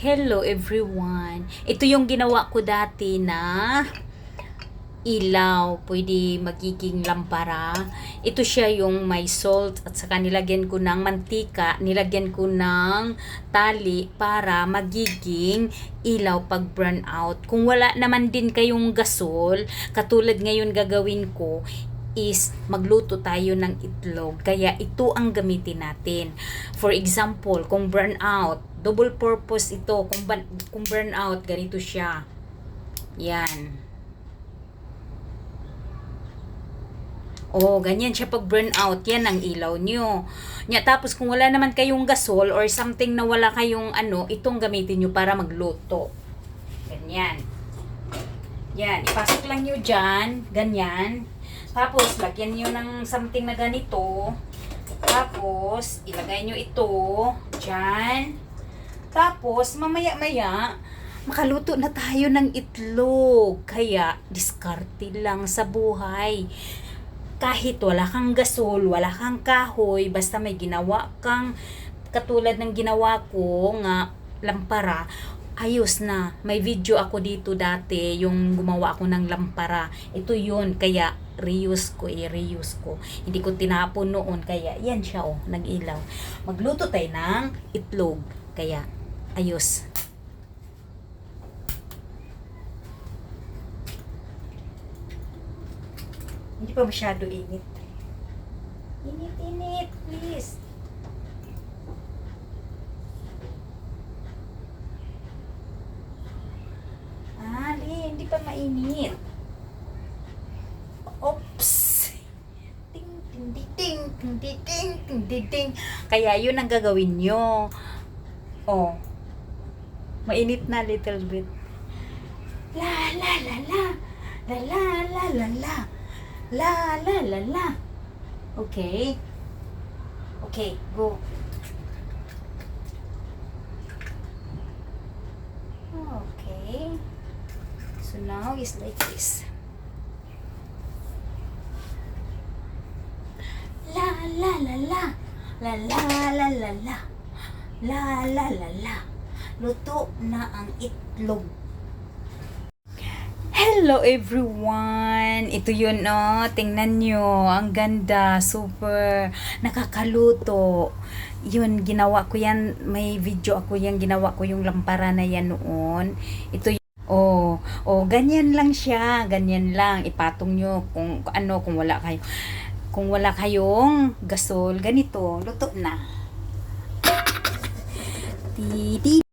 Hello everyone! Ito yung ginawa ko dati na ilaw. Pwede magiging lampara. Ito siya yung may salt at saka nilagyan ko ng mantika, nilagyan ko ng tali para magiging ilaw pag burn out. Kung wala naman din kayong gasol, katulad ngayon gagawin ko, is magluto tayo ng itlog. Kaya ito ang gamitin natin. For example, kung burn out, double purpose ito. Kung burn out, ganito siya. Yan. Oh, ganyan siya pag burn out. Yan ang ilaw nyo. Tapos kung wala naman kayong gasol or something na wala kayong itong gamitin nyo para magluto. Ganyan. Yan. Ipasok lang nyo dyan. Ganyan. Tapos, lagyan nyo ng something na ganito. Tapos, ilagay nyo ito dyan. Tapos, mamaya-maya, makaluto na tayo ng itlog. Kaya, diskarte lang sa buhay. Kahit wala kang gasol, wala kang kahoy, basta may ginawa kang, katulad ng ginawa ko nga, lampara, ayos na. May video ako dito dati, yung gumawa ako ng lampara. Ito yun, kaya reuse ko. Hindi ko tinapon noon, kaya yan siya nag-ilaw. Magluto tayo ng itlog, kaya ayos. Hindi pa masyado init. Init, please. Hindi pa mainit. Oops. Ting, ting, ting, ting, ting, ting, ting, ting, ting. Kaya yun ang gagawin nyo. Oh. Mainit na little bit. La la la la. La la la la la. La la la la. Okay. Okay, go. Okay. So now it's like this. La la la la. La la la la la. La la la la. Luto na ang itlog. Hello everyone! Ito yun tingnan nyo. Ang ganda. Super. Nakakaluto. Yun, ginawa ko yan. May video ako yan. Ginawa ko yung lampara na yan noon. Ito ganyan lang siya. Ganyan lang. Ipatong nyo kung wala kayong gasol. Ganito. Luto na. Titi.